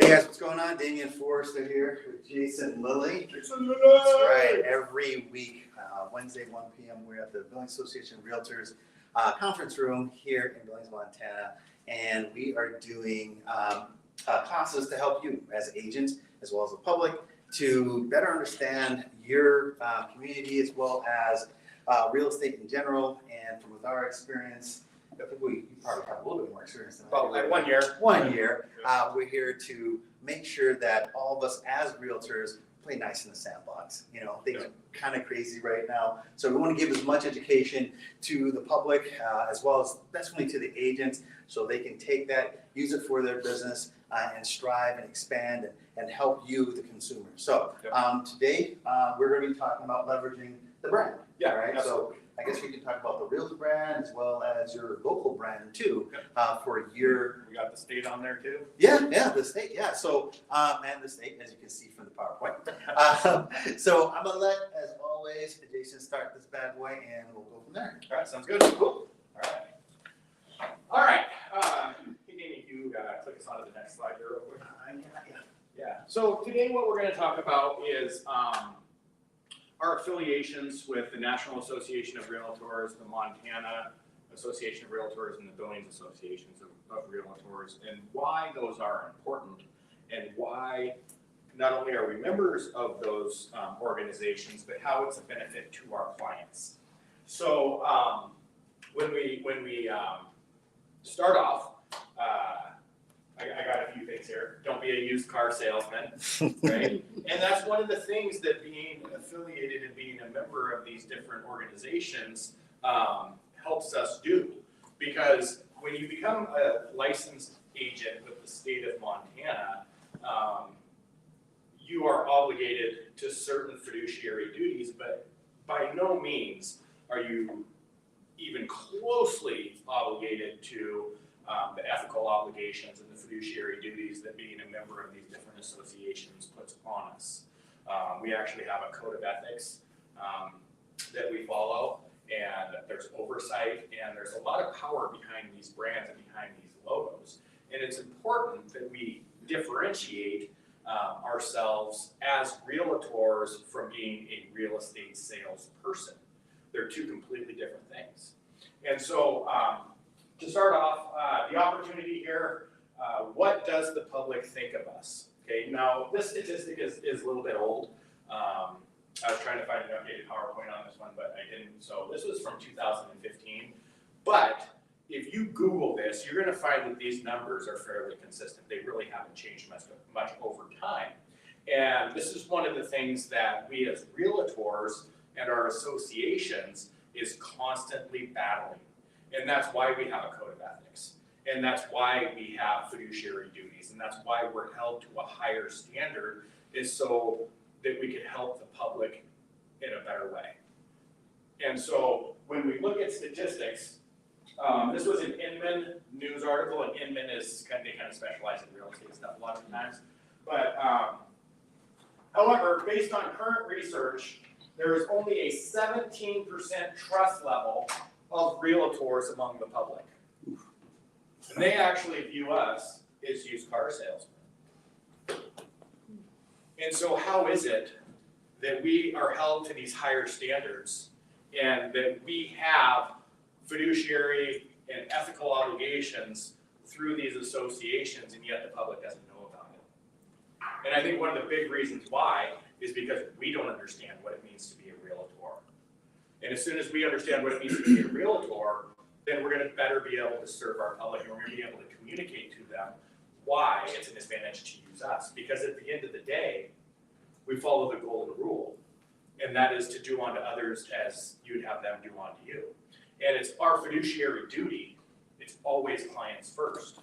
Hey guys, what's going on? Damian Forrester here with Jason and Lillie. That's right. Every week, Wednesday, 1 p.m., we're at the Billings Association of Realtors conference room here in Billings, Montana, and we are doing classes to help you as agents as well as the public to better understand your community as well as real estate in general. And from with our experience, I think you probably have a little bit more experience than about like 1 year. 1 year. We're here to make sure that all of us as realtors play nice in the sandbox. You know, things are kind of crazy right now. So we want to give as much education to the public as well as definitely to the agents so they can take that, use it for their business and strive and expand and help you, the consumer. So today we're going to be talking about leveraging the brand. Yeah, all right. absolutely. So I guess we can talk about the Realtor brand as well as your local brand too for your. We got the state on there too. Yeah, the state. Yeah. So and the state, as you can see from the PowerPoint. So I'm gonna let, as always, Jason start this bad boy, and we'll go from there. All right, sounds good. Cool. All right. Hey, Danny, you click us on to the next slide here real quick. Yeah. So today, what we're going to talk about is our affiliations with the National Association of Realtors, the Montana Association of Realtors, and the Billings Associations of Realtors, and why those are important, and why not only are we members of those organizations, but how it's a benefit to our clients. So when we start off, I got a few things here. Don't be a used car salesman, right? And that's one of the things that being affiliated and being a member of these different organizations helps us do. Because when you become a licensed agent with the state of Montana, you are obligated to certain fiduciary duties, but by no means are you even closely obligated to the ethical obligations and the fiduciary duties that being a member of these different associations puts upon us. We actually have a code of ethics that we follow, and there's oversight, and there's a lot of power behind these brands and behind these logos. And it's important that we differentiate ourselves as realtors from being a real estate salesperson. They're two completely different things. And so to start off, the opportunity here, what does the public think of us? Okay, now this statistic is a little bit old. I was trying to find an updated PowerPoint on this one, but I didn't. So this was from 2015. But if you Google this, you're going to find that these numbers are fairly consistent. They really haven't changed much over time. And this is one of the things that we as realtors and our associations is constantly battling. And that's why we have a code of ethics. And that's why we have fiduciary duties. And that's why we're held to a higher standard, is so that we can help the public in a better way. And so when we look at statistics, this was an Inman news article, and Inman is they kind of specialize in real estate stuff a lot of times. But however, based on current research, there is only a 17% trust level of realtors among the public. And they actually view us as used car salesmen. And so how is it that we are held to these higher standards and that we have fiduciary and ethical obligations through these associations, and yet the public doesn't know about it? And I think one of the big reasons why is because we don't understand what it means to be a realtor. And as soon as we understand what it means to be a realtor, then we're going to better be able to serve our public, and we're going to be able to communicate to them why it's an advantage to use us. Because at the end of the day, we follow the golden rule, and that is to do unto others as you'd have them do unto you. And it's our fiduciary duty. It's always clients first.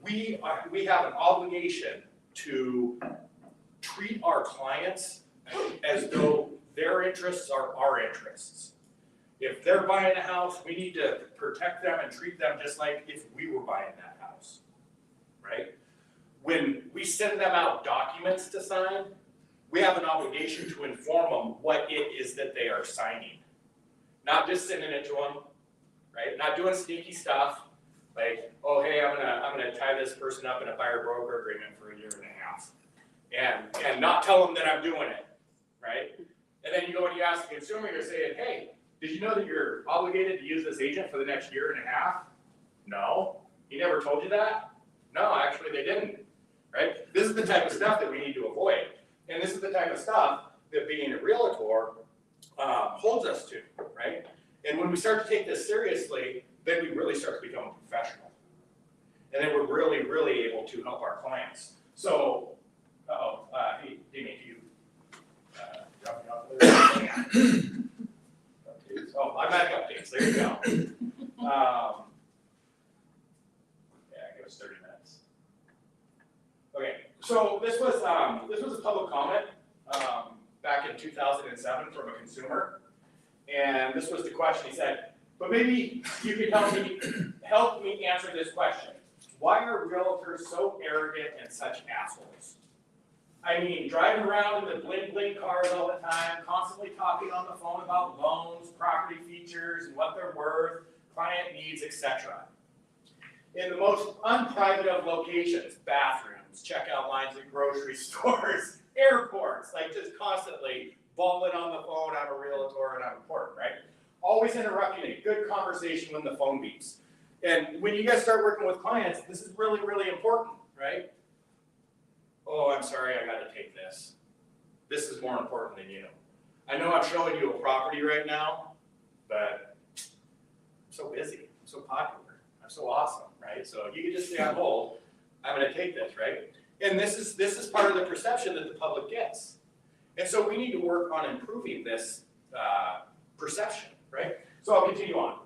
We have an obligation to treat our clients as though their interests are our interests. If they're buying a house, we need to protect them and treat them just like if we were buying that house, right? When we send them out documents to sign, we have an obligation to inform them what it is that they are signing. Not just sending it to them, right? Not doing sneaky stuff, Like, oh, hey, I'm gonna tie this person up in a buyer broker agreement for 1.5 years. And not tell them that I'm doing it, right? And then you go and you ask the consumer, you're saying, hey, did you know that you're obligated to use this agent for the next 1.5 years? No. He never told you that? No, actually they didn't, right? This is the type of stuff that we need to avoid. And this is the type of stuff that being a realtor holds us to, right? And when we start to take this seriously, then we really start to become a professional. And then we're really, really able to help our clients. So, hey, Damian, can you drop me off there? Updates. Oh, I'm back updates, there you go. Yeah, give us 30 minutes. Okay, so this was a public comment back in 2007 from a consumer. And this was the question. He said, but maybe you could help me answer this question. Why are realtors so arrogant and such assholes? I mean, driving around in the bling cars all the time, constantly talking on the phone about loans, property features, and what they're worth, client needs, etc. In the most unprivate of locations, bathrooms, checkout lines at grocery stores, airports, like just constantly bawling on the phone, I'm a realtor and I'm important, right? Always interrupting a good conversation when the phone beeps. And when you guys start working with clients, this is really, really important, right? Oh, I'm sorry, I gotta take this. This is more important than you. I know I'm showing you a property right now, but I'm so busy, I'm so popular, I'm so awesome, right? So you can just stay on hold, I'm gonna take this, right? And this is part of the perception that the public gets. And so we need to work on improving this perception, right? So I'll continue on.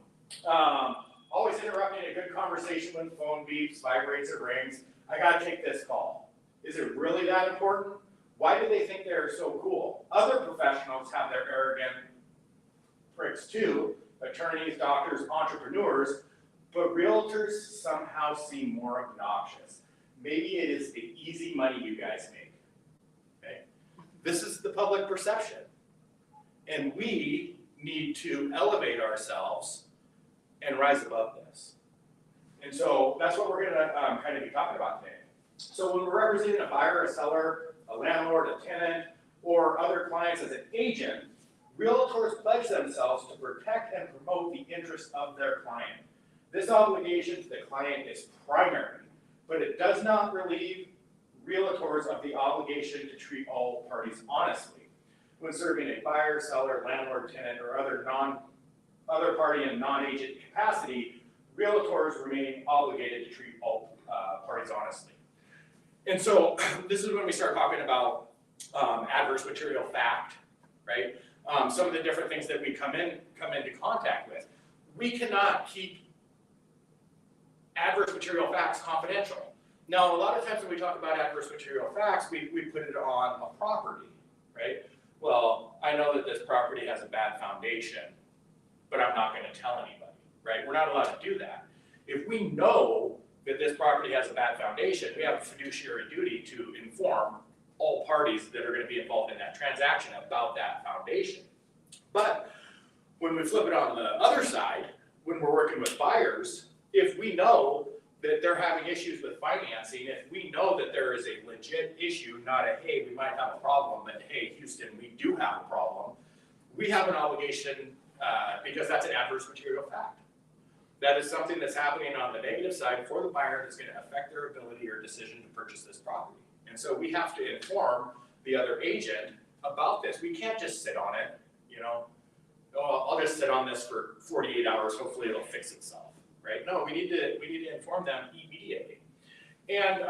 Always interrupting a good conversation when the phone beeps, vibrates, or rings. I gotta take this call. Is it really that important? Why do they think they're so cool? Other professionals have their arrogant pricks too, attorneys, doctors, entrepreneurs, but realtors somehow seem more obnoxious. Maybe it is the easy money you guys make, okay? This is the public perception. And we need to elevate ourselves and rise above this. And so that's what we're gonna kind of be talking about today. So when we're representing a buyer, a seller, a landlord, a tenant, or other clients as an agent, realtors pledge themselves to protect and promote the interests of their client. This obligation to the client is primary, but it does not relieve realtors of the obligation to treat all parties honestly. When serving a buyer, seller, landlord, tenant, or other party in non-agent capacity, realtors remain obligated to treat all parties honestly. And so this is when we start talking about adverse material fact, right? Some of the different things that we come into contact with. We cannot keep adverse material facts confidential. Now, a lot of times when we talk about adverse material facts, we put it on a property, right? Well, I know that this property has a bad foundation, but I'm not gonna tell anybody, right? We're not allowed to do that. If we know that this property has a bad foundation, we have a fiduciary duty to inform all parties that are gonna be involved in that transaction about that foundation. But when we flip it on the other side, when we're working with buyers, if we know that they're having issues with financing, if we know that there is a legit issue, not a, hey, we might have a problem, but hey, Houston, we do have a problem, we have an obligation, because that's an adverse material fact. That is something that's happening on the negative side for the buyer that's gonna affect their ability or decision to purchase this property. And so we have to inform the other agent about this. We can't just sit on it, you know, oh, I'll just sit on this for 48 hours, hopefully it'll fix itself, right? No, we need to inform them immediately. And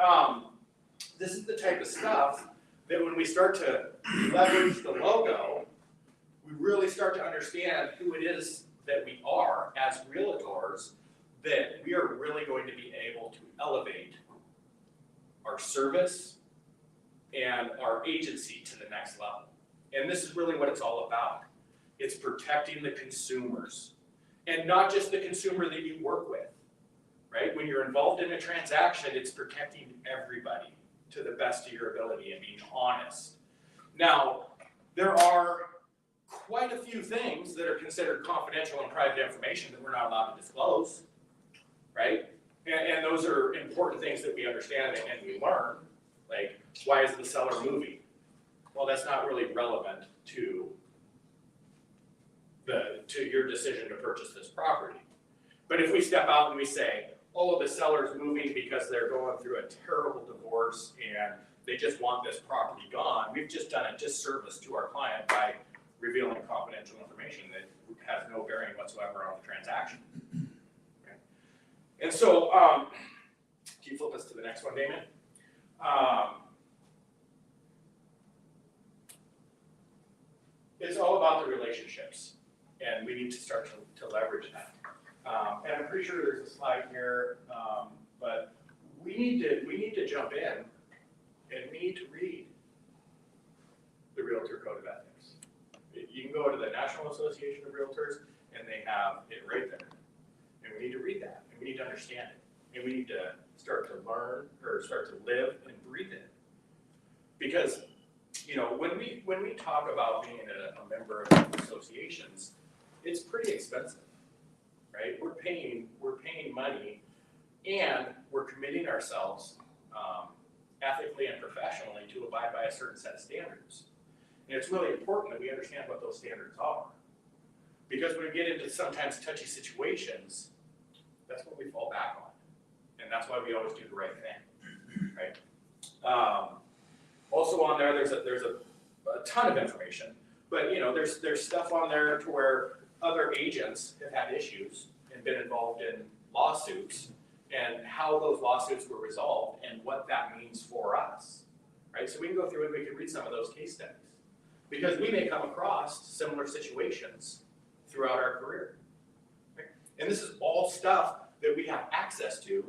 this is the type of stuff that when we start to leverage the logo, we really start to understand who it is that we are as realtors, that we are really going to be able to elevate our service and our agency to the next level. And this is really what it's all about. It's protecting the consumers, and not just the consumer that you work with, right? When you're involved in a transaction, it's protecting everybody to the best of your ability and being honest. Now, there are quite a few things that are considered confidential and private information that we're not allowed to disclose, right? And those are important things that we understand and we learn, like, why is the seller moving? Well, that's not really relevant to your decision to purchase this property. But if we step out and we say, oh, the seller's moving because they're going through a terrible divorce and they just want this property gone, we've just done a disservice to our client by revealing confidential information that has no bearing whatsoever on the transaction. Okay. And so, can you flip us to the next one, Damon? It's all about the relationships, and we need to start to leverage that. And I'm pretty sure there's a slide here, but we need to jump in, and we need to read the Realtor Code of Ethics. You can go to the National Association of Realtors, and they have it right there. And we need to read that, and we need to understand it, and we need to start to learn, or start to live and breathe it. Because, you know, when we talk about being a member of associations, it's pretty expensive, right? We're paying money, and we're committing ourselves ethically and professionally to abide by a certain set of standards. And it's really important that we understand what those standards are. Because when we get into sometimes touchy situations, that's what we fall back on. And that's why we always do the right thing, right? Also on there, there's a ton of information, but you know, there's stuff on there to where other agents have had issues and been involved in lawsuits and how those lawsuits were resolved and what that means for us, right? So we can go through and we can read some of those case studies because we may come across similar situations throughout our career, right? And this is all stuff that we have access to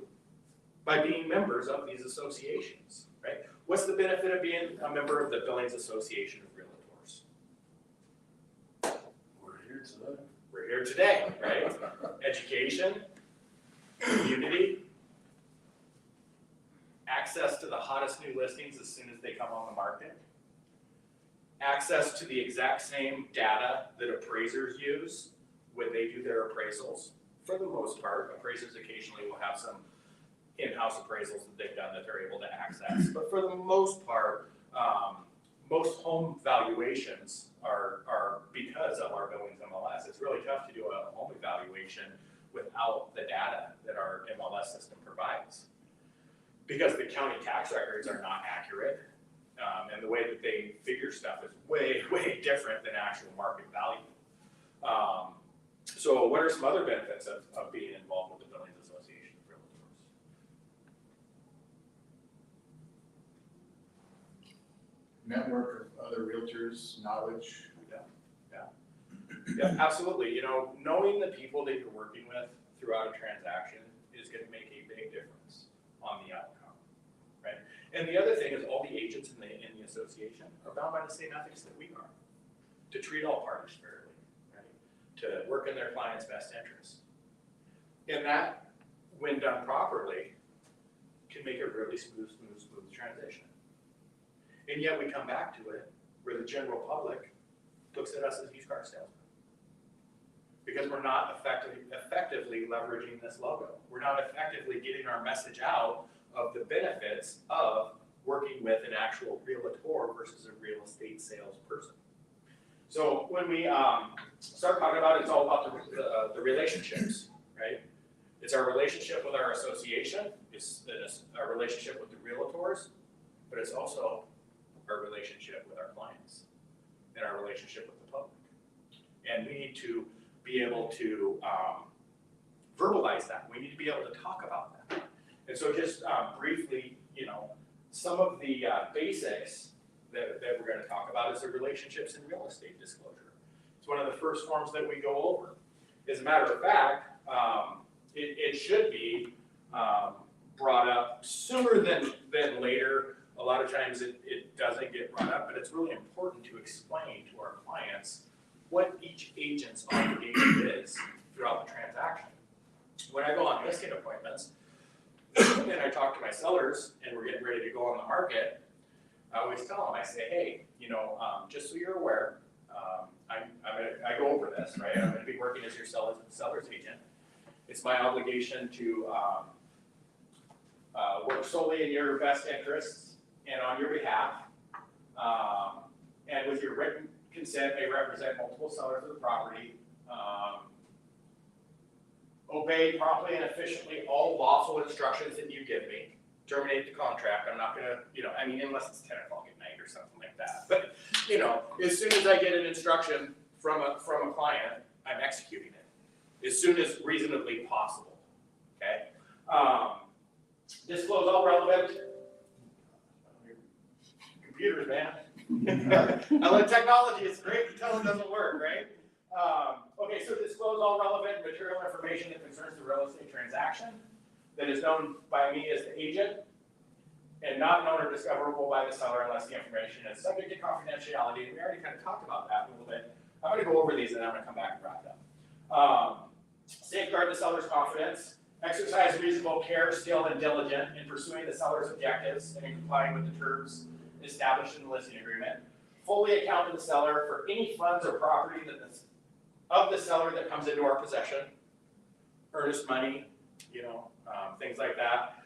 by being members of these associations, right? What's the benefit of being a member of the Billings Association of Realtors? We're here today, right? Education, community, access to the hottest new listings as soon as they come on the market, access to the exact same data that appraisers use when they do their appraisals. For the most part, appraisers occasionally will have some in-house appraisals that they've done that they're able to access. But for the most part, most home valuations are because of our Billings MLS. It's really tough to do a home evaluation without the data that our MLS system provides. Because the county tax records are not accurate, and the way that they figure stuff is way, way different than actual market value. So what are some other benefits of being involved with the Billings Association of Realtors? Network of other realtors, knowledge. Yeah, absolutely. You know, knowing the people that you're working with throughout a transaction is going to make a big difference on the outcome, right? And the other thing is all the agents in the association are bound by the same ethics that we are, to treat all parties fairly, right? To work in their client's best interest. And that, when done properly, can make a really smooth transition. And yet we come back to it where the general public looks at us as used car salesmen. Because we're not effectively leveraging this logo. We're not effectively getting our message out of the benefits of working with an actual realtor versus a real estate salesperson. So when we start talking about it, it's all about the relationships, right? It's our relationship with our association, it's our relationship with the realtors, but it's also our relationship with our clients and our relationship with the public. And we need to be able to verbalize that. We need to be able to talk about that. And so just briefly, you know, some of the basics that we're going to talk about is the relationships in real estate disclosure. It's one of the first forms that we go over. As a matter of fact, it should be brought up sooner than later. A lot of times it doesn't get brought up, but it's really important to explain to our clients what each agent's obligation is throughout the transaction. When I go on listing appointments and I talk to my sellers and we're getting ready to go on the market, I always tell them, I say, hey, you know, just so you're aware, I go over this, right? I'm going to be working as your seller's agent. It's my obligation to work solely in your best interests and on your behalf. And with your written consent, may represent multiple sellers of the property. Obey promptly and efficiently all lawful instructions that you give me. Terminate the contract. I'm not gonna, I mean, unless it's 10 o'clock at night or something like that. But, as soon as I get an instruction from a client, I'm executing it. As soon as reasonably possible, okay? Disclose all relevant, computers, man. I love technology, it's great until it doesn't work, right? Okay, so disclose all relevant material information that concerns the real estate transaction that is known by me as the agent and not known or discoverable by the seller unless the information is subject to confidentiality. And we already kind of talked about that a little bit. I'm going to go over these and I'm going to come back and wrap it up. Safeguard the seller's confidence. Exercise reasonable care, skill, and diligence in pursuing the seller's objectives and in complying with the terms established in the listing agreement. Fully account to the seller for any funds or property of the seller that comes into our possession. Earnest money, things like that.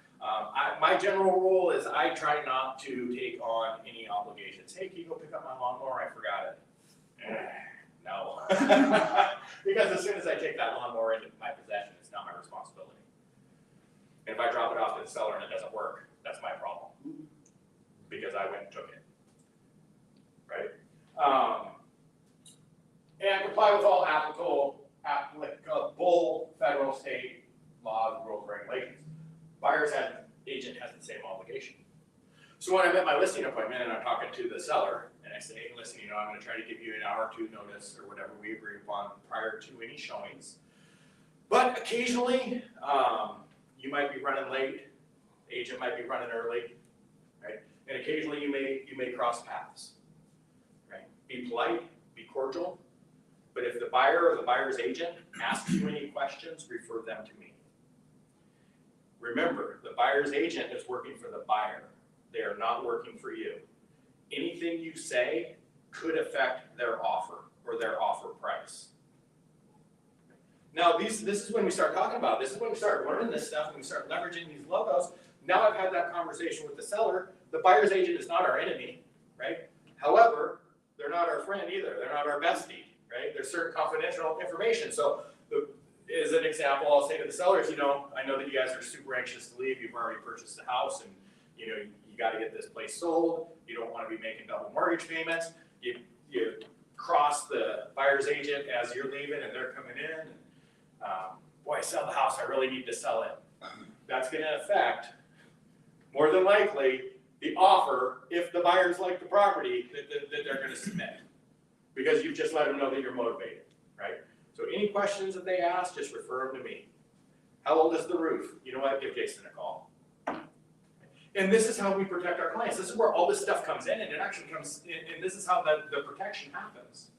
My general rule is I try not to take on any obligations. Hey, can you go pick up my lawnmower? I forgot it. No. Because as soon as I take that lawnmower into my possession, it's not my responsibility. And if I drop it off to the seller and it doesn't work, that's my problem. Because I went and took it. Right? And comply with all applicable federal, state laws, rules, regulations. Buyer's agent has the same obligation. So when I'm at my listing appointment and I'm talking to the seller and I say, hey, listen, I'm going to try to give you an hour or two notice or whatever we agree upon prior to any showings. But occasionally, you might be running late, the agent might be running early, right? And occasionally you may cross paths, right? Be polite, be cordial, but if the buyer or the buyer's agent asks you any questions, refer them to me. Remember, the buyer's agent is working for the buyer. They are not working for you. Anything you say could affect their offer or their offer price. Now, this is when we start talking about, this is when we start learning this stuff and we start leveraging these logos. Now I've had that conversation with the seller. The buyer's agent is not our enemy, right? However, they're not our friend either. They're not our bestie, right? There's certain confidential information. So as an example, I'll say to the sellers, I know that you guys are super anxious to leave. You've already purchased the house and, you got to get this place sold. You don't want to be making double mortgage payments. You cross the buyer's agent as you're leaving and they're coming in. Boy, sell the house. I really need to sell it. That's going to affect, more than likely, the offer if the buyers like the property that they're going to submit. Because you've just let them know that you're motivated, right? So any questions that they ask, just refer them to me. How old is the roof? You know what? Give Jason a call. And this is how we protect our clients. This is where all this stuff comes in, and it actually comes in, and this is how the protection happens.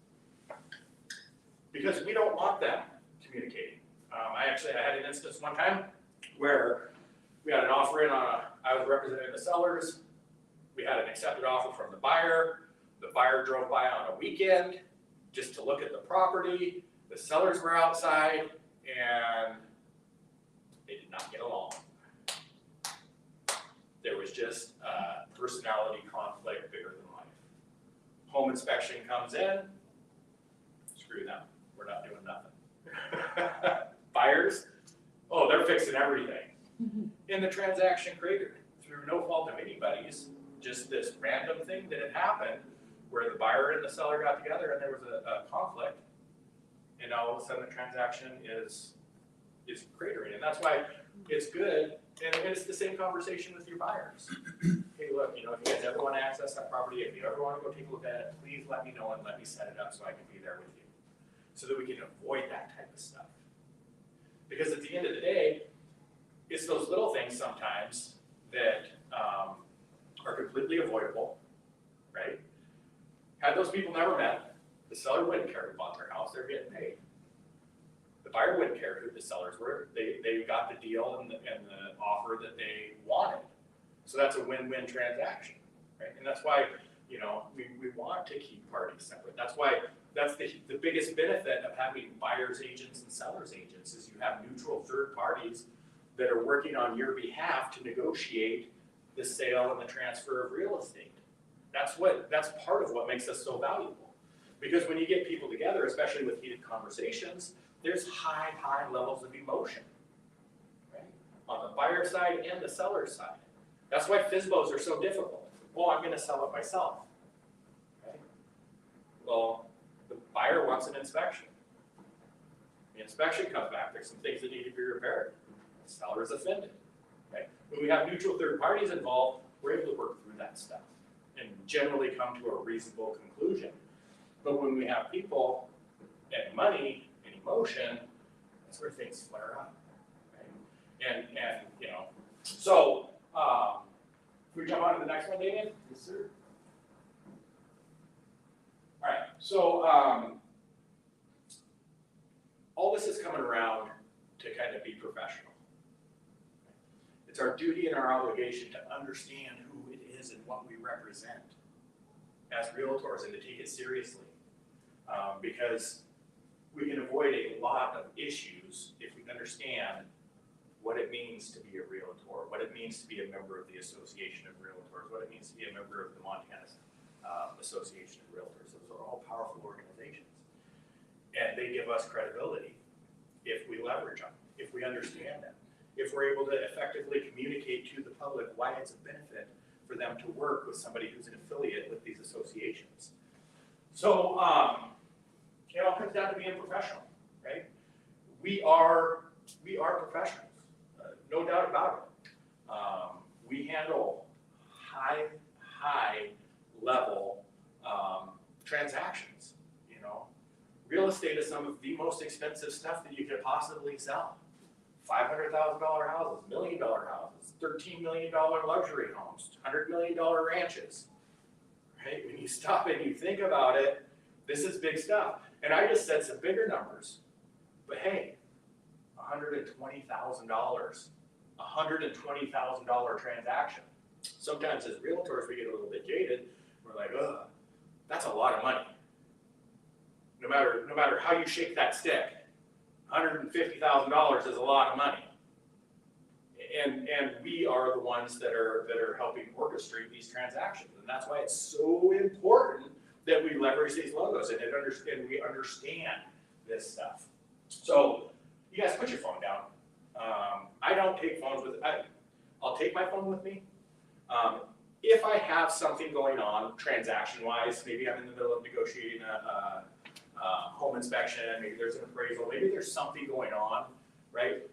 Because we don't want them communicating. I had an instance one time where we had an offer in I was representing the sellers. We had an accepted offer from the buyer. The buyer drove by on a weekend just to look at the property. The sellers were outside, and they did not get along. There was just a personality conflict bigger than life. Home inspection comes in, screw them, we're not doing nothing. Buyers, oh, they're fixing everything. And the transaction cratered through no fault of anybody's, just this random thing that had happened where the buyer and the seller got together and there was a conflict. And all of a sudden the transaction is cratering. And that's why it's good. And it's the same conversation with your buyers. Hey, look, if you guys ever want to access that property, if you ever want to go take a look at it, please let me know and let me set it up so I can be there with you. So that we can avoid that type of stuff. Because at the end of the day, it's those little things sometimes that are completely avoidable, right? Had those people never met, the seller wouldn't care who bought their house, they're getting paid. The buyer wouldn't care who the sellers were. They got the deal and the offer that they wanted. So that's a win-win transaction, right? And that's why, we want to keep parties separate. That's why that's the biggest benefit of having buyer's agents and seller's agents is you have neutral third parties that are working on your behalf to negotiate the sale and the transfer of real estate. That's part of what makes us so valuable. Because when you get people together, especially with heated conversations, there's high levels of emotion, right? On the buyer side and the seller side. That's why FSBOs are so difficult. Oh, I'm gonna sell it myself, right? Well, the buyer wants an inspection. The inspection comes back, there's some things that need to be repaired. The seller is offended, right? When we have neutral third parties involved, we're able to work through that stuff and generally come to a reasonable conclusion. But when we have people and money and emotion, that's where things flare up, right? And you know, so can we jump on to the next one, Damian? Yes, sir. All right, so all this is coming around to kind of be professional. It's our duty and our obligation to understand who it is and what we represent as realtors and to take it seriously. Because we can avoid a lot of issues if we understand what it means to be a realtor, what it means to be a member of the Association of Realtors, what it means to be a member of the Montana Association of Realtors. Those are all powerful organizations. And they give us credibility if we leverage them, if we understand them, if we're able to effectively communicate to the public why it's a benefit for them to work with somebody who's an affiliate with these associations. So, it all comes down to being professional, right? We are professionals, no doubt about it. We handle high level transactions, you know. Real estate is some of the most expensive stuff that you could possibly sell. $500,000 houses, $1 million houses, $13 million luxury homes, $100 million ranches, right? When you stop and you think about it, this is big stuff. And I just said some bigger numbers, but hey, $120,000, $120,000 transaction. Sometimes as realtors, we get a little bit jaded. We're like, ugh, that's a lot of money. No matter how you shake that stick, $150,000 is a lot of money. And we are the ones that are helping orchestrate these transactions. And that's why it's so important that we leverage these logos and we understand this stuff. So you guys put your phone down. I don't take phones I'll take my phone with me. If I have something going on transaction-wise, maybe I'm in the middle of negotiating a home inspection, maybe there's an appraisal, maybe there's something going on, right?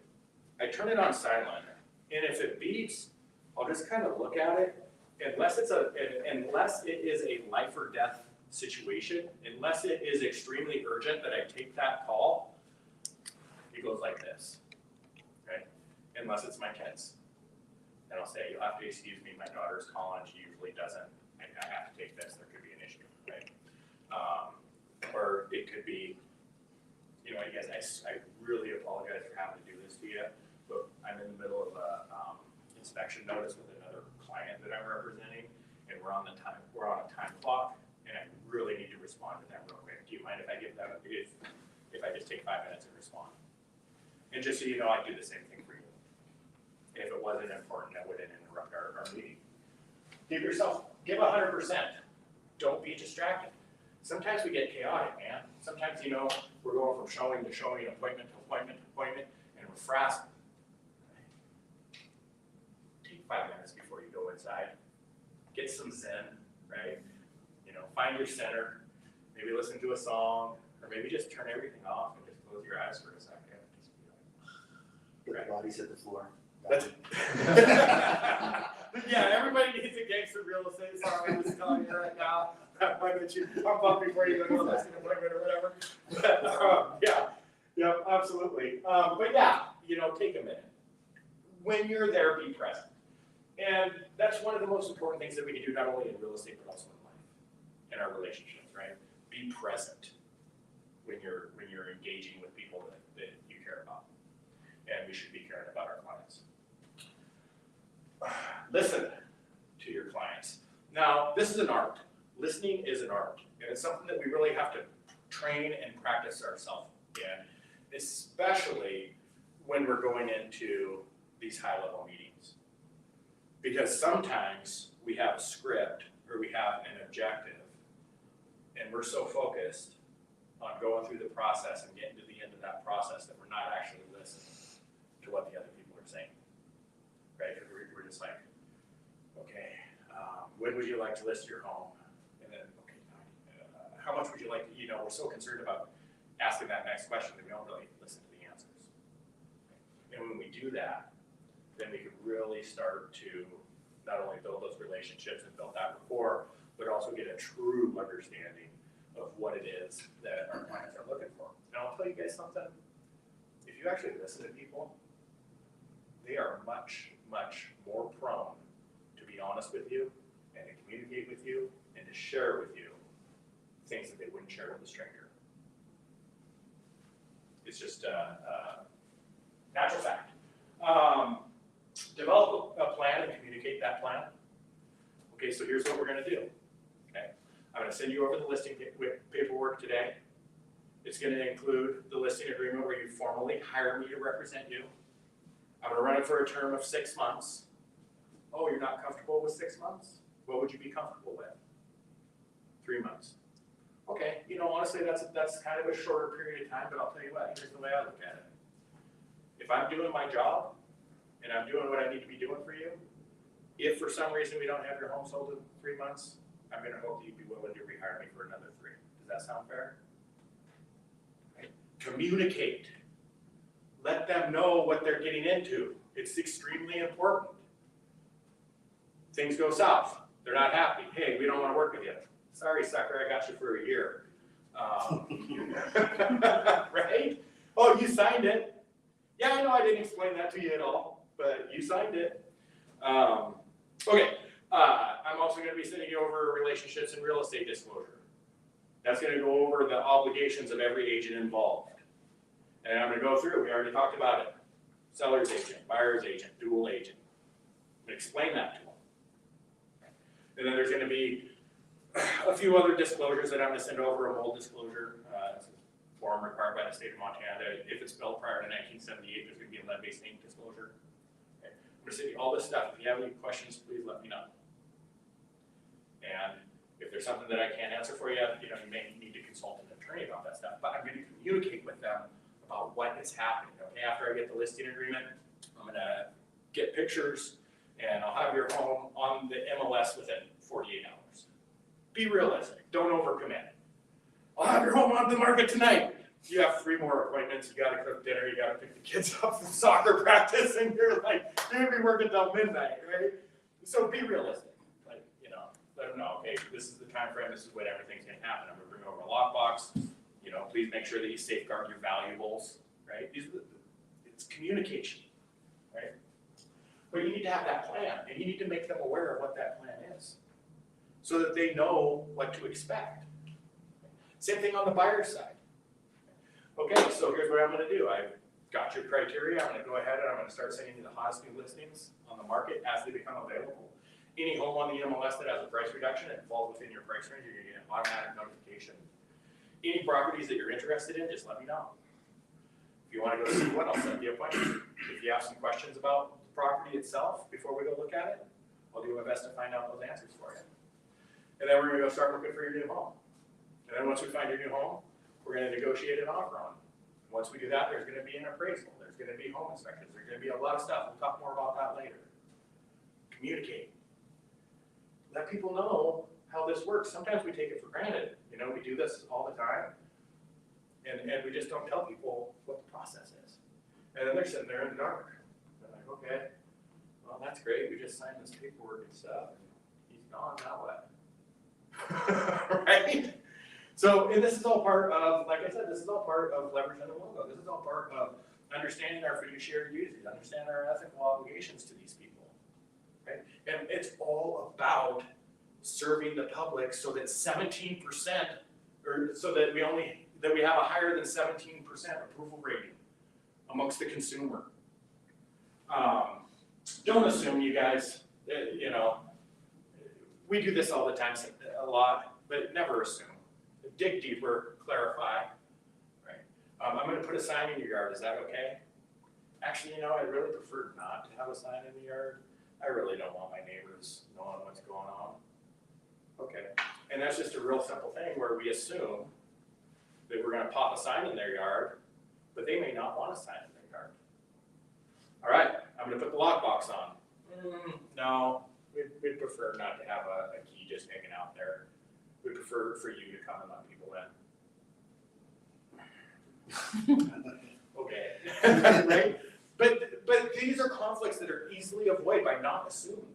I turn it on silent, and if it beeps, I'll just kind of look at it. Unless it is a life or death situation, unless it is extremely urgent that I take that call, it goes like this, right? Unless it's my kids. And I'll say, you'll have to excuse me, my daughter's calling, she usually doesn't, I have to take this, there could be an issue, right? Or it could be, you know, I guess I really apologize for having to do this to you, but I'm in the middle of a inspection notice with another client that I'm representing, and we're on a time clock, and I really need to respond to them real quick. Do you mind if I give them if I just take 5 minutes and respond? And just so you know, I do the same thing for you. And if it wasn't important, I wouldn't interrupt our meeting. Give 100%. Don't be distracted. Sometimes we get chaotic, man. Sometimes, you know, we're going from showing to showing, appointment to appointment to appointment, and we're frazzled. Take 5 minutes before you go inside. Get some zen, right? You know, find your center. Maybe listen to a song, or maybe just turn everything off and just close your eyes for a second. Just be like, Get the bodies hit the floor. That's yeah, everybody needs a gangster real estate song. I'm just telling you right now. That one that you pump up before you go to a listing appointment or whatever. But, yeah, absolutely. But yeah, you know, take a minute. When you're there, be present. And that's one of the most important things that we can do, not only in real estate, but also in life, in our relationships, right? Be present when you're engaging with people that you care about. And we should be caring about our clients. Listen to your clients. Now, this is an art. Listening is an art, and it's something that we really have to train and practice ourselves in, especially when we're going into these high-level meetings. Because sometimes we have a script or we have an objective, and we're so focused on going through the process and getting to the end of that process that we're not actually listening to what the other people are saying, right? Because we're just like, okay, when would you like to list your home? And then, okay, how much would you like to, we're so concerned about asking that next question that we don't really listen to the answers. And when we do that, then we can really start to not only build those relationships and build that rapport, but also get a true understanding of what it is that our clients are looking for. And I'll tell you guys something, if you actually listen to people, they are much, much more prone to be honest with you and to communicate with you and to share with you things that they wouldn't share with a stranger. It's just a natural fact. Develop a plan and communicate that plan. Okay, so here's what we're gonna do. Okay, I'm gonna send you over the listing paperwork today. It's gonna include the listing agreement where you formally hire me to represent you. I'm gonna run it for a term of 6 months. Oh, you're not comfortable with 6 months? What would you be comfortable with? 3 months. Okay, honestly, that's kind of a shorter period of time, but I'll tell you what, here's the way I look at it. If I'm doing my job, and I'm doing what I need to be doing for you, if for some reason we don't have your home sold in 3 months, I'm gonna hope that you'd be willing to rehire me for another 3. Does that sound fair? Right. Communicate. Let them know what they're getting into. It's extremely important. Things go south. They're not happy. Hey, we don't wanna work with you. Sorry, sucker, I got you for a year. Right? Oh, you signed it. Yeah, I know I didn't explain that to you at all, but you signed it. Okay, I'm also gonna be sending you over relationships and real estate disclosure. That's gonna go over the obligations of every agent involved. And I'm gonna go through, we already talked about it. Seller's agent, buyer's agent, dual agent. I'm gonna explain that to them. And then there's gonna be a few other disclosures that I'm gonna send over, a mold disclosure. It's a form required by the state of Montana. If it's built prior to 1978, there's gonna be a lead-based ink disclosure. Okay. I'm gonna send you all this stuff. If you have any questions, please let me know. And if there's something that I can't answer for you, you may need to consult an attorney about that stuff. But I'm gonna communicate with them about what is happening. Okay, after I get the listing agreement, I'm gonna get pictures and I'll have your home on the MLS within 48 hours. Be realistic, don't overcommit. I'll have your home on the market tonight. You have 3 more appointments, you gotta cook dinner, you gotta pick the kids up from soccer practice, and you're gonna be working till midnight, right? So be realistic. Let them know, okay, this is the time frame, this is when everything's gonna happen. I'm gonna bring over a lockbox. Please make sure that you safeguard your valuables, right? It's communication, right? But you need to have that plan, and you need to make them aware of what that plan is, so that they know what to expect. Same thing on the buyer side. Okay, so here's what I'm gonna do. I've got your criteria. I'm gonna go ahead and I'm gonna start sending you the hottest new listings on the market as they become available. Any home on the MLS that has a price reduction and falls within your price range, you're gonna get an automatic notification. Any properties that you're interested in, just let me know. If you wanna go see one, I'll set the appointment. If you have some questions about the property itself before we go look at it, I'll do my best to find out those answers for you. And then we're gonna go start looking for your new home. And then once we find your new home, we're gonna negotiate an offer on it. Once we do that, there's gonna be an appraisal, there's gonna be home inspections, there's gonna be a lot of stuff. We'll talk more about that later. Communicate. Let people know how this works. Sometimes we take it for granted. We do this all the time. And we just don't tell people what the process is. And then they're sitting there in the dark. They're like, okay, well, that's great. We just signed this paperwork and stuff. And he's gone, now what? Right? So, and this is all part of, like I said, this is all part of leveraging the logo. This is all part of understanding our fiduciary duties, understanding our ethical obligations to these people. Right? And it's all about serving the public so that 17%, or so that we have a higher than 17% approval rating amongst the consumer. Don't assume, you guys, we do this all the time, a lot, but never assume. Dig deeper, clarify, right? I'm gonna put a sign in your yard, is that okay? Actually, you know, I really prefer not to have a sign in the yard. I really don't want my neighbors knowing what's going on. Okay, and that's just a real simple thing where we assume that we're gonna pop a sign in their yard, but they may not want a sign in their yard. All right, I'm gonna put the lockbox on. No, we'd prefer not to have a key just hanging out there. We prefer for you to come and let people in. Okay, right? But these are conflicts that are easily avoided by not assuming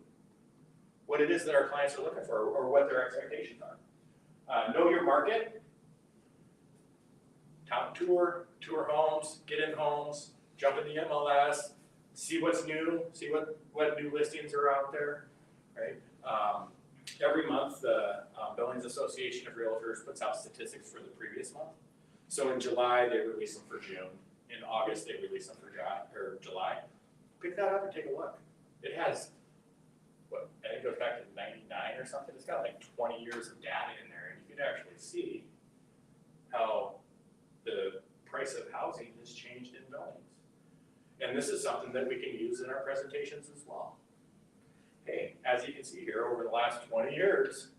what it is that our clients are looking for or what their expectations are. Know your market. Tour homes, get in homes, jump in the MLS, see what's new, see what new listings are out there, right? Every month, the Billings Association of Realtors puts out statistics for the previous month. So in July, they release them for June. In August, they release them for July. Pick that up and take a look. It has, what, I think it goes back to 99 or something. It's got like 20 years of data in there, and you can actually see how the price of housing has changed in Billings. And this is something that we can use in our presentations as well. Hey, as you can see here, over the last 20 years,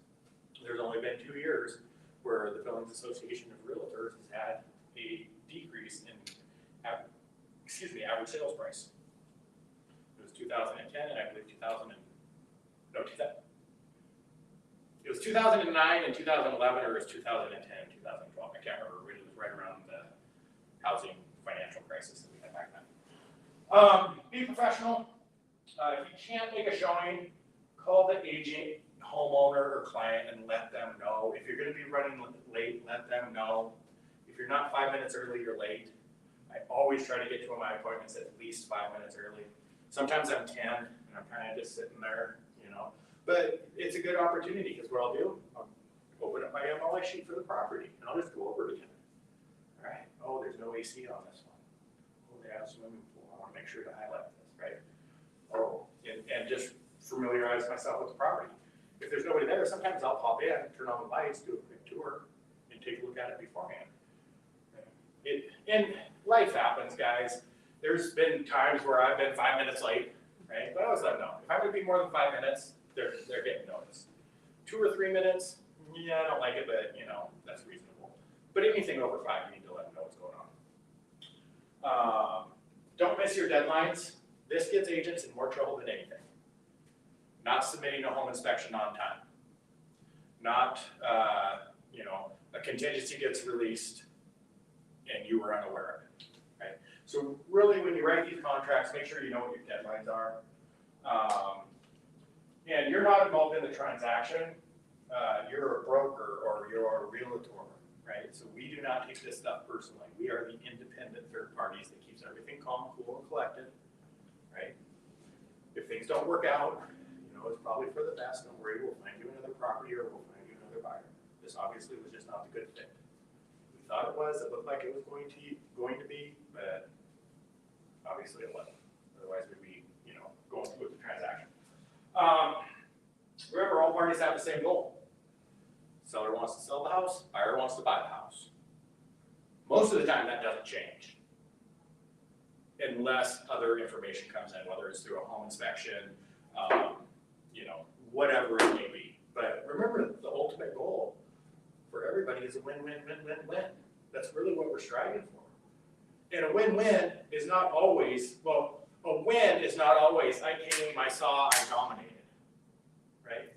there's only been 2 years where the Billings Association of Realtors has had a decrease in average sales price. It was 2010, and I believe it was 2009 and 2011, or it was 2010 and 2012. I can't remember. It was right around the housing financial crisis that we had back then. Be professional. If you can't make a showing, call the agent, homeowner, or client and let them know. If you're going to be running late, let them know. If you're not 5 minutes early, you're late. I always try to get to my appointments at least 5 minutes early. Sometimes I'm 10 and I'm kind of just sitting there, you know. But it's a good opportunity because what I'll do, I'll open up my MLS sheet for the property and I'll just go over it again. All right. Oh, there's no AC on this one. Oh, they have a swimming pool. I want to make sure to highlight this, right? Oh, and just familiarize myself with the property. If there's nobody there, sometimes I'll pop in, turn on the lights, do a quick tour, and take a look at it beforehand. And life happens, guys. There's been times where I've been 5 minutes late, right? But I always let them know. If I'm going to be more than 5 minutes, they're getting noticed. 2 or 3 minutes, yeah, I don't like it, but you know, that's reasonable. But anything over 5, you need to let them know what's going on. Don't miss your deadlines. This gets agents in more trouble than anything. Not submitting a home inspection on time. Not, a contingency gets released and you were unaware of it, right? So really, when you write these contracts, make sure you know what your deadlines are. And you're not involved in the transaction. You're a broker or you're a realtor, right? So we do not take this stuff personally. We are the independent third parties that keeps everything calm, cool, and collected, right? If things don't work out, it's probably for the best. Don't worry, we'll find you another property or we'll find you another buyer. This obviously was just not the good fit. We thought it was. It looked like it was going to be, but obviously it wasn't. Otherwise, we'd be, going through with the transaction. Remember, all parties have the same goal. Seller wants to sell the house. Buyer wants to buy the house. Most of the time, that doesn't change, unless other information comes in, whether it's through a home inspection. Whatever it may be. But remember, the ultimate goal for everybody is a win-win-win-win-win. That's really what we're striving for. And a win-win is not always, a win is not always, I came, I saw, I dominated, right?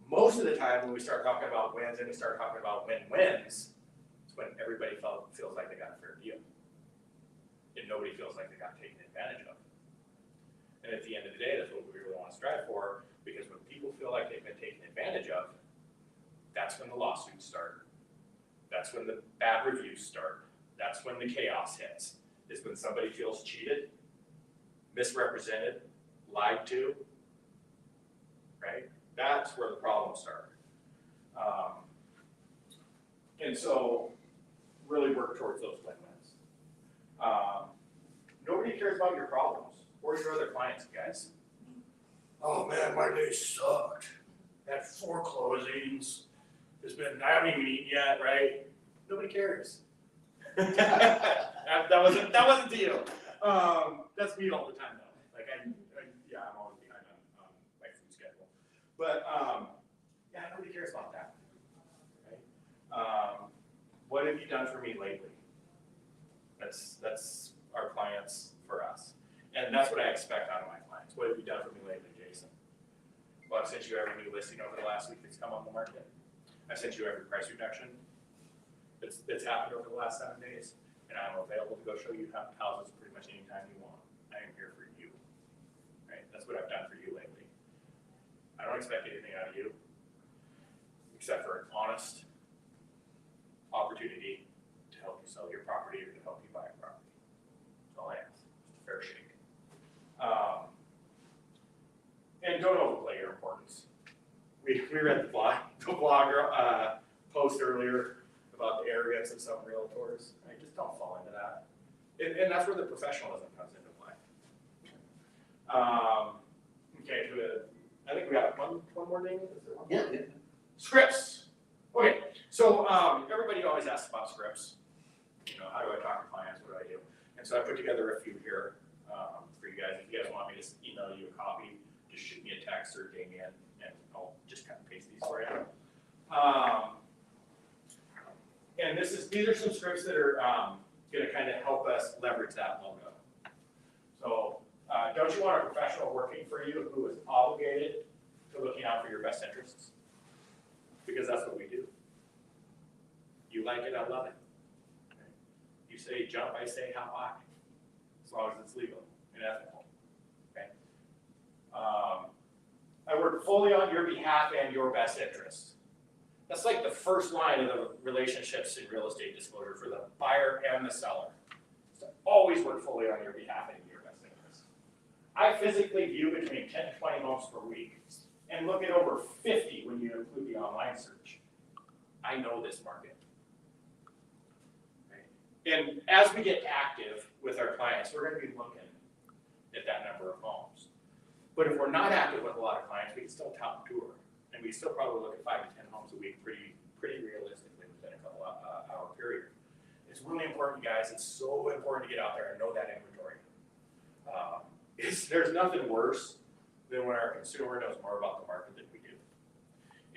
Most of the time when we start talking about wins and we start talking about win-wins, it's when everybody feels like they got a fair deal. And nobody feels like they got taken advantage of. And at the end of the day, that's what we really want to strive for, because when people feel like they've been taken advantage of, that's when the lawsuits start. That's when the bad reviews start. That's when the chaos hits, is when somebody feels cheated, misrepresented, lied to, right? That's where the problems start. And so, really work towards those win-wins. Nobody cares about your problems or your other clients, guys. Oh man, my day sucked. Had 4 closings. I haven't even eaten yet, right? Nobody cares. that wasn't to you. That's me all the time though. Like yeah, I'm always behind on my food schedule. But yeah, nobody cares about that. Right? What have you done for me lately? That's our clients for us. And that's what I expect out of my clients. What have you done for me lately, Jason? Well, I've sent you every new listing over the last week that's come on the market. I've sent you every price reduction that's happened over the last 7 days. And I'm available to go show you houses pretty much anytime you want. I am here for you. Right? That's what I've done for you lately. I don't expect anything out of you except for an honest opportunity to help you sell your property or to help you buy a property. That's all I ask. Just a fair shake. And don't overplay your importance. We read the blog post earlier about the arrogance of some realtors. Right? Just don't fall into that. And that's where the professionalism comes into play. Okay, I think we got one more name. Is there one more? Yeah. Scripts. Okay, so everybody always asks about scripts. You know, how do I talk to clients? What do I do? And so I put together a few here for you guys. If you guys want me to email you a copy, just shoot me a text or Damian, and I'll just kind of paste these for you. And these are some scripts that are going to kind of help us leverage that logo. So don't you want a professional working for you who is obligated to looking out for your best interests? Because that's what we do. You like it, I love it. Okay. You say jump, I say how high, as long as it's legal and ethical. Okay. I work fully on your behalf and your best interests. That's like the first line of the relationships in real estate disclosure for the buyer and the seller. So always work fully on your behalf and your best interests. I physically view between 10 to 20 homes per week and look at over 50 when you include the online search. I know this market. Right? And as we get active with our clients, we're going to be looking at that number of homes. But if we're not active with a lot of clients, we can still top tour. And we still probably look at 5 to 10 homes a week pretty realistically within a couple hour period. It's really important, guys. It's so important to get out there and know that inventory. There's nothing worse than when our consumer knows more about the market than we do.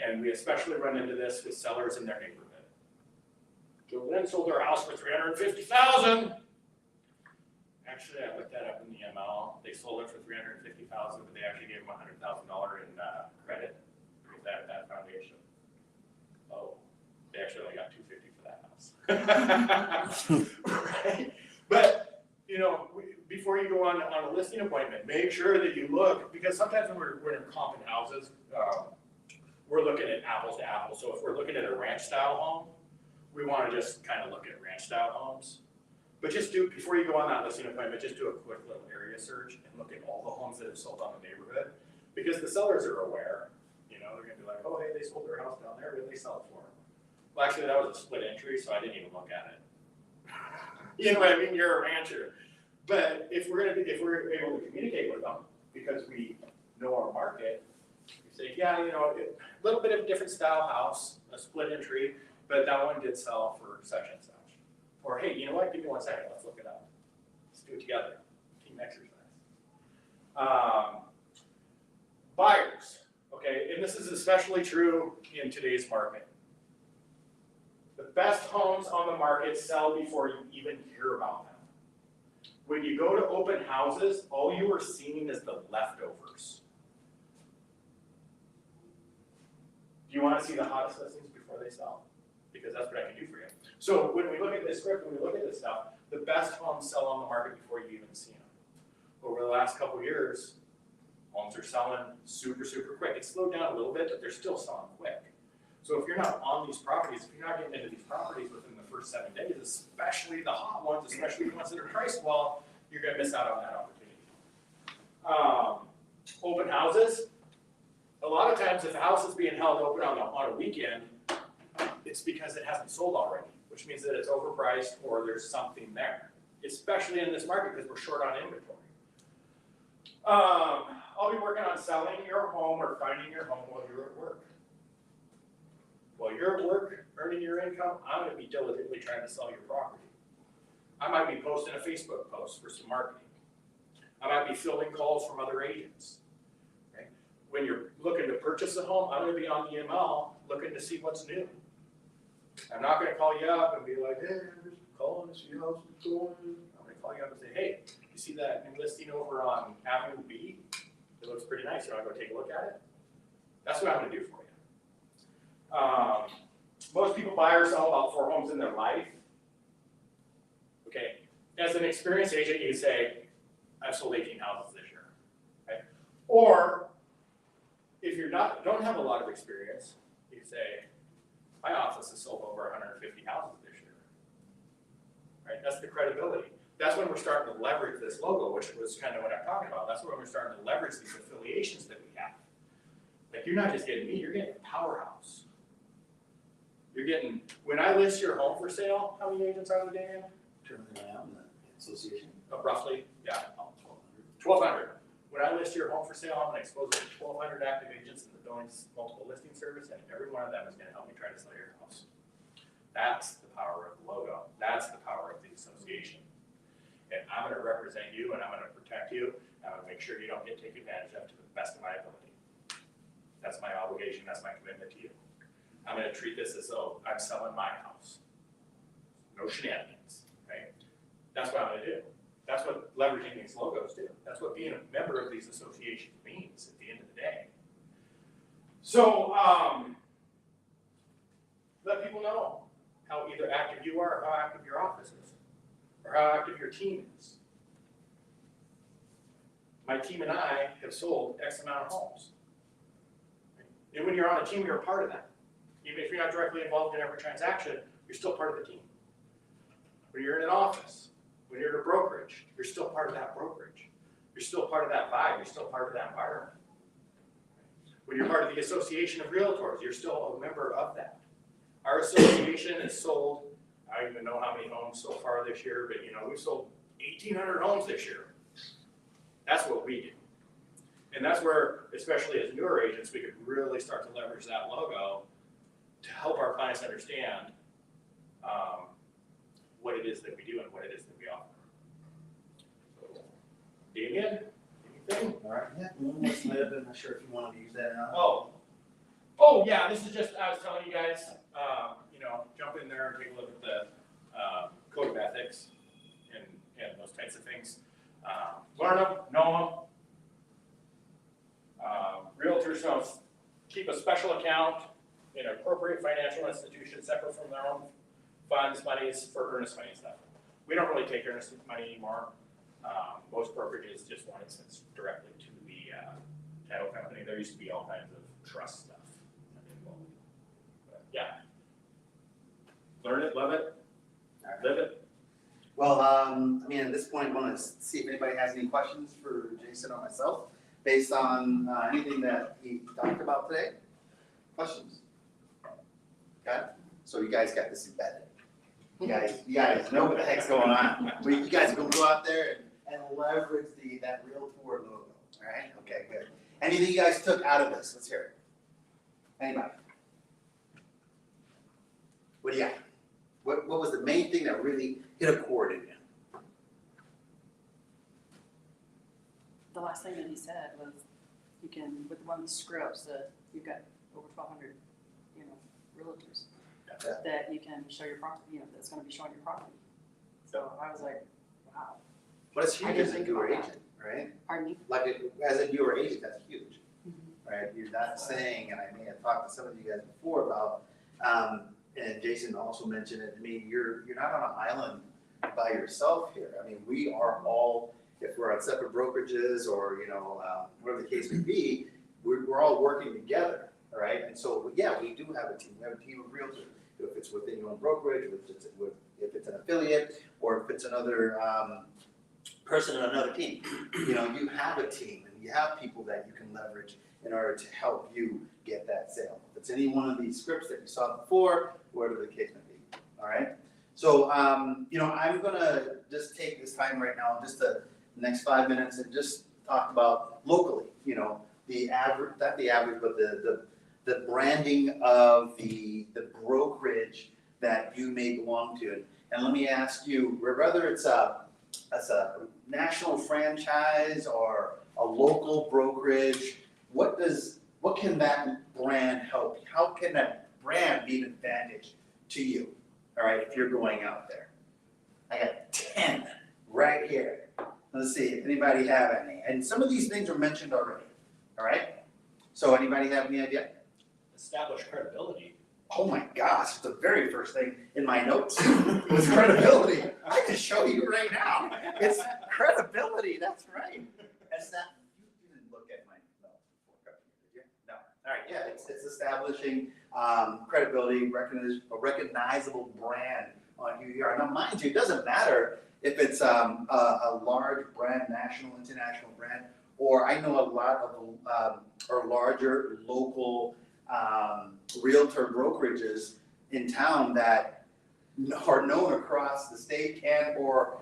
And we especially run into this with sellers in their neighborhood. Joe Lynn sold their house for $350,000. Actually, I looked that up in the ML. They sold it for $350,000, but they actually gave them $100,000 in credit for that foundation. Oh, they actually only got $250,000 for that house. Right? But you know, before you go on a listing appointment, make sure that you look, because sometimes when we're in comping houses, we're looking at apples to apples. So if we're looking at a ranch style home, we want to just kind of look at ranch style homes. But just before you go on that listing appointment, just do a quick little area search and look at all the homes that have sold on the neighborhood, because the sellers are aware. You know, they're going to be like, oh, hey, they sold their house down there. What did they sell it for? Well, actually, that was a split entry, so I didn't even look at it. You know what I mean? You're a rancher. But if we're able to communicate with them because we know our market, we say, yeah, you know, a little bit of a different style house, a split entry, but that one did sell for such and such. Or hey, you know what? Give me 1 second. Let's look it up. Let's do it together. Team exercise. Buyers. Okay, and this is especially true in today's market. The best homes on the market sell before you even hear about them. When you go to open houses, all you are seeing is the leftovers. Do you want to see the hottest listings before they sell? Because that's what I can do for you. So when we look at this script, when we look at this stuff, the best homes sell on the market before you even see them. Over the last couple of years, homes are selling super, super quick. It's slowed down a little bit, but they're still selling quick. So if you're not on these properties, if you're not getting into these properties within the first 7 days, especially the hot ones, especially the ones that are priced well, you're going to miss out on that opportunity. Open houses. A lot of times if a house is being held open on a weekend, it's because it hasn't sold already, which means that it's overpriced or there's something there, especially in this market because we're short on inventory. I'll be working on selling your home or finding your home while you're at work. While you're at work, earning your income, I'm going to be diligently trying to sell your property. I might be posting a Facebook post for some marketing. I might be fielding calls from other agents. Okay? When you're looking to purchase a home, I'm gonna be on the ML looking to see what's new. I'm not gonna call you up and be like, hey, I'm just calling to see how's it going. I'm gonna call you up and say, hey, you see that new listing over on Avenue B? It looks pretty nice. You wanna go take a look at it? That's what I'm gonna do for you. Most people buy or sell about 4 homes in their life. Okay, as an experienced agent, you say, I've sold 18 houses this year. Okay? Or if you're don't have a lot of experience, you say, my office has sold over 150 houses this year. Right? That's the credibility. That's when we're starting to leverage this logo, which was kind of what I'm talking about. That's when we're starting to leverage these affiliations that we have. Like, you're not just getting me, you're getting a powerhouse. You're getting, when I list your home for sale, how many agents are there, Damian? Currently I am in the association. Roughly, yeah, 1,200. 1,200. When I list your home for sale, I'm gonna expose it to 1,200 active agents in the Billings multiple listing service, and every one of them is gonna help me try to sell your house. That's the power of the logo. That's the power of the association. And I'm gonna represent you, and I'm gonna protect you, and I'm gonna make sure you don't get taken advantage of to the best of my ability. That's my obligation, that's my commitment to you. I'm gonna treat this as though I'm selling my house. No shenanigans, right? That's what I'm gonna do. That's what leveraging these logos do. That's what being a member of these associations means at the end of the day. So, let people know how either active you are, or how active your office is, or how active your team is. My team and I have sold X amount of homes. And when you're on a team, you're a part of that. Even if you're not directly involved in every transaction, you're still part of the team. When you're in an office, when you're in a brokerage, you're still part of that brokerage. You're still part of that vibe, you're still part of that environment. When you're part of the Association of Realtors, you're still a member of that. Our association has sold, I don't even know how many homes so far this year, but we've sold 1,800 homes this year. That's what we do. And that's where, especially as newer agents, we could really start to leverage that logo to help our clients understand what it is that we do and what it is that we offer. So, Damian, anything? All right, yeah, one more slide. I'm not sure if you want to use that now. Oh yeah, this is just, I was telling you guys, jump in there and take a look at the code of ethics and those types of things. Learn them, know them. Realtors keep a special account in an appropriate financial institution separate from their own funds, monies for earnest money stuff. We don't really take earnest money anymore. Most brokerages just want it sent directly to the title company. There used to be all kinds of trust stuff involved. But yeah, learn it, love it, live it. Well, at this point, I want to see if anybody has any questions for Jason or myself based on anything that he talked about today. Questions? Okay, so you guys got this embedded. You guys know what the heck's going on. You guys are gonna go out there and leverage that Realtor logo. All right. Okay. Good. Anything you guys took out of this? Let's hear it. Anybody? What do you got? What was the main thing that really hit a chord in you? The last thing that he said was, you can, with one of the scripts, that you've got over 1,200, realtors, Yeah. that you can show your property, that's gonna be showing your property. So I was like, wow. But it's huge I didn't as a think newer about agent, right? Pardon me? As a newer agent, that's huge, Mhm. right? You're not saying, and I may have talked to some of you guys before about, and Jason also mentioned it. I mean, you're not on an island by yourself here. I mean, we are all, if we're on separate brokerages or whatever the case may be, we're all working together, all right? And so, yeah, we do have a team. We have a team of realtors. If it's within your own brokerage, if it's an affiliate, or if it's another person on another team, you have a team and you have people that you can leverage in order to help you get that sale. If it's any one of these scripts that you saw before, whatever the case may be, all right? So, I'm gonna just take this time right now, just the next 5 minutes, and just talk about locally, the average, not the average, but the branding of the brokerage that you may belong to. And let me ask you, whether it's a national franchise or a local brokerage, what can that brand help? How can that brand be an advantage to you? All right, if you're going out there. I got 10 right here. Let's see if anybody have any. And some of these things are mentioned already. All right? So anybody have any idea? Establish credibility. Oh my gosh, the very first thing in my notes was credibility. I can show you right now. It's credibility, that's right. That's that, you didn't look at my notes before, did you? No. All right, yeah, it's establishing credibility, a recognizable brand on who you are. Now, mind you, it doesn't matter if it's a large brand, national, international brand, or I know a lot of or larger local realtor brokerages in town that are known across the state and or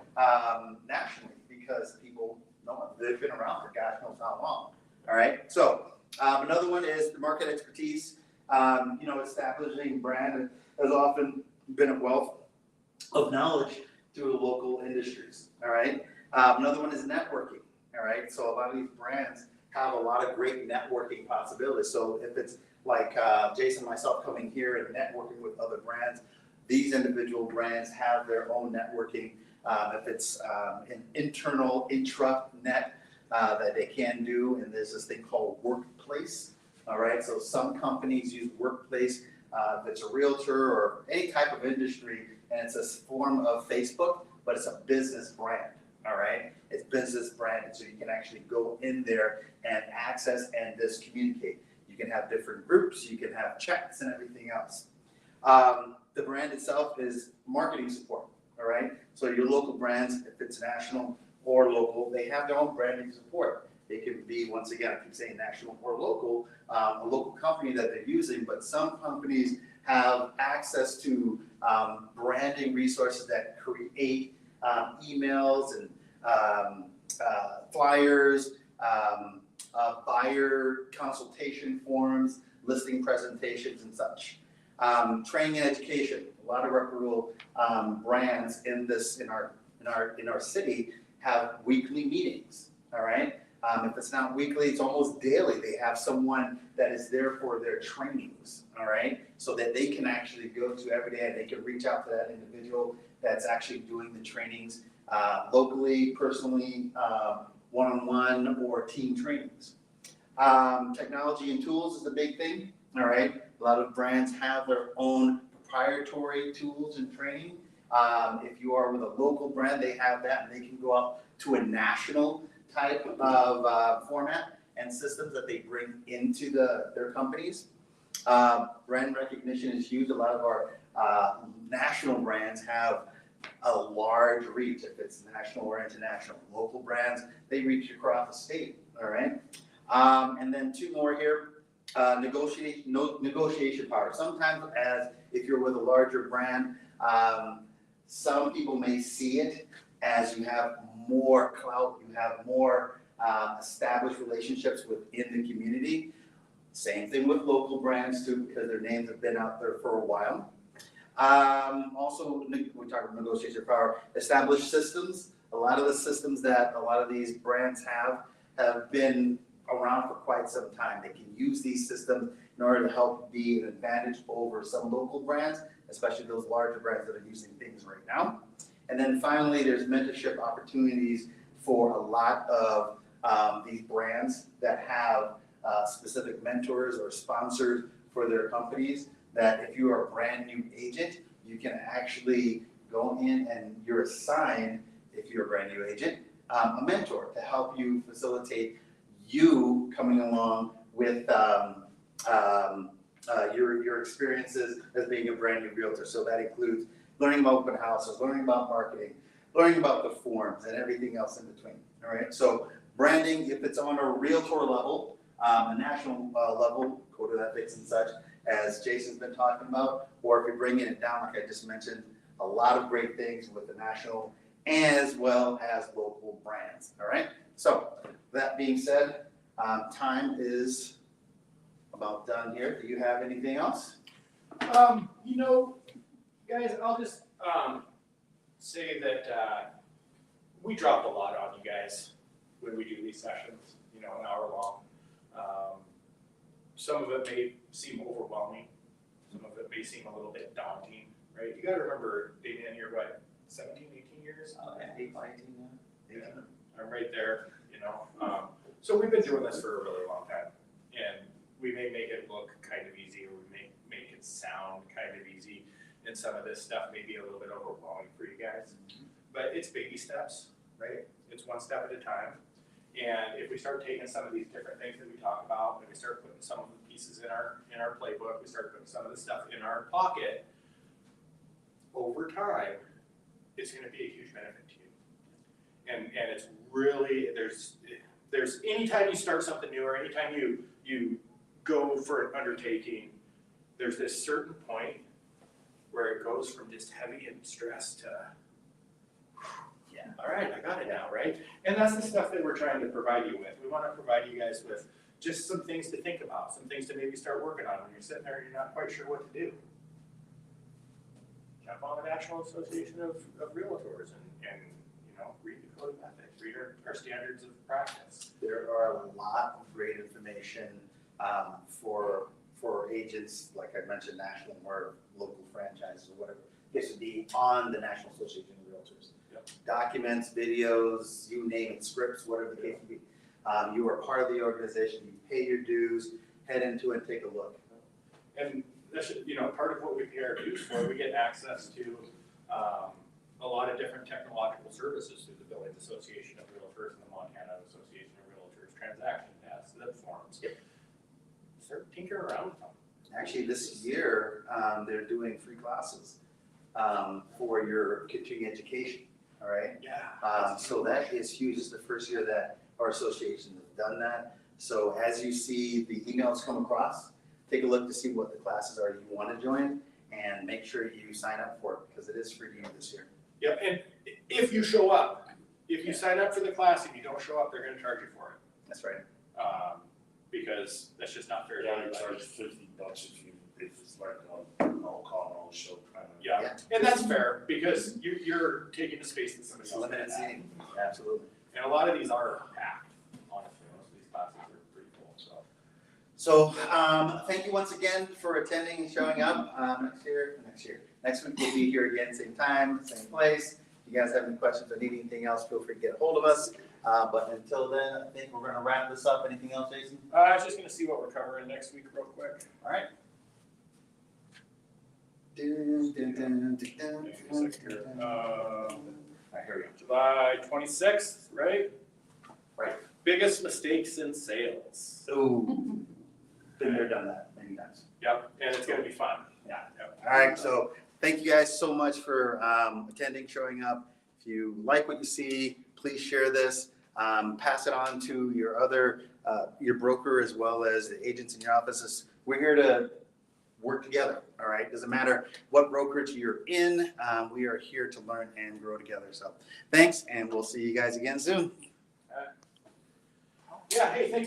nationally because people know them. They've been around for gosh knows how long. All right. So another one is the market expertise. Establishing brand has often been a wealth of knowledge through the local industries. All right. Another one is networking. All right. So a lot of these brands have a lot of great networking possibilities. So if it's like Jason and myself coming here and networking with other brands, these individual brands have their own networking. If it's an internal intranet that they can do, and there's this thing called Workplace. All right, so some companies use Workplace. If it's a realtor or any type of industry, and it's a form of Facebook, but it's a business brand. All right, it's business branded, so you can actually go in there and access and just communicate. You can have different groups, you can have chats and everything else. The brand itself is marketing support, all right? So your local brands, if it's national or local, they have their own branding support. It can be, once again, I keep saying national or local, a local company that they're using, but some companies have access to branding resources that create emails and flyers, buyer consultation forms, listing presentations and such. Training and education. A lot of reputable brands in our city have weekly meetings. All right. If it's not weekly, it's almost daily. They have someone that is there for their trainings. All right, so that they can actually go to every day and they can reach out to that individual that's actually doing the trainings locally, personally, one-on-one or team trainings. Technology and tools is a big thing. All right, a lot of brands have their own proprietary tools and training. If you are with a local brand, they have that, and they can go out to a national type of format and systems that they bring into their companies. Brand recognition is huge. A lot of our national brands have a large reach, if it's national or international. Local brands, they reach across the state, all right? And then two more here. Negotiation power. Sometimes, as if you're with a larger brand, some people may see it as you have more clout, you have more established relationships within the community. Same thing with local brands too, because their names have been out there for a while. Also, we talk about negotiation power. Established systems. A lot of the systems that a lot of these brands have been around for quite some time. They can use these systems in order to help be an advantage over some local brands, especially those larger brands that are using things right now. And then finally, there's mentorship opportunities for a lot of these brands that have specific mentors or sponsors for their companies, that if you are a brand new agent, you can actually go in and you're assigned, if you're a brand new agent, a mentor to help you facilitate you coming along with your experiences as being a brand new realtor. So that includes learning about open houses, learning about marketing, learning about the forms and everything else in between. All right. So branding, if it's on a realtor level, a national level, code of ethics and such, as Jason's been talking about, or if you're bringing it down, like I just mentioned, a lot of great things with the national as well as local brands. All right. So that being said, time is about done here. Do you have anything else? Guys, I'll just say that we dropped a lot on you guys when we do these sessions, you know, an hour long. Some of it may seem overwhelming, some of it may seem a little bit daunting, right? You gotta remember, Damian, you're what, 17, 18 years? 18 now. Yeah, I'm right there, you know. So we've been doing this for a really long time, and we may make it look kind of easy, or we may make it sound kind of easy, and some of this stuff may be a little bit overwhelming for you guys. But it's baby steps, right? It's one step at a time. And if we start taking some of these different things that we talk about, and we start putting some of the pieces in our playbook, we start putting some of the stuff in our pocket, over time, it's gonna be a huge benefit to you. And it's really, there's anytime you start something new, or anytime you go for an undertaking, there's this certain point where it goes from just heavy and stress to, yeah, all right, I got it now, right? And that's the stuff that we're trying to provide you with. We want to provide you guys with just some things to think about, some things to maybe start working on when you're sitting there and you're not quite sure what to do. Jump on the National Association of Realtors and you know, read the code of ethics, read our standards of practice. There are a lot of great information for agents, like I mentioned, national or local franchises or whatever. It should be on the National Association of Realtors. Yep. Documents, videos, you name it, scripts, whatever the case may be. You are part of the organization, you pay your dues, head into it, take a look. And that's, you know, part of what we pay our dues for, we get access to a lot of different technological services through the Billings Association of Realtors and the Montana Association of Realtors, transaction paths, SIP forms. Yep. Start tinkering around with them. Actually, this year, they're doing free classes for your continuing education, all right? Yeah. So that is huge. It's the first year that our association has done that. So as you see the emails come across, take a look to see what the classes are you want to join, and make sure you sign up for it, because it is for you this year. Yep, and if you show up, if you sign up for the class, if you don't show up, they're gonna charge you for it. That's right. Because that's just not fair to Yeah, you everybody. charge $50 if it's like a no call, no show kind of. Yeah, and that's fair, because you're taking the space that somebody It's else limited has. seating, absolutely. And a lot of these are packed, honestly, most of these classes are pretty full, so. So, thank you once again for attending and showing up. Next week we'll be here again, same time, same place. If you guys have any questions or need anything else, feel free to get a hold of us. But until then, I think we're gonna wrap this up. Anything else, Jason? I was just gonna see what we're covering next week real quick. All right. All right, here we go. July 26th, right? Right. Biggest mistakes in sales. Ooh, been there, done that many times. Yep, and it's gonna be fun. Yeah. Yep. All right, so thank you guys so much for attending, showing up. If you like what you see, please share this. Pass it on to your other, your broker, as well as the agents in your offices. We're here to work together, all right? Doesn't matter what brokerage you're in, we are here to learn and grow together. So thanks, and we'll see you guys again soon. Yeah, hey, thank you.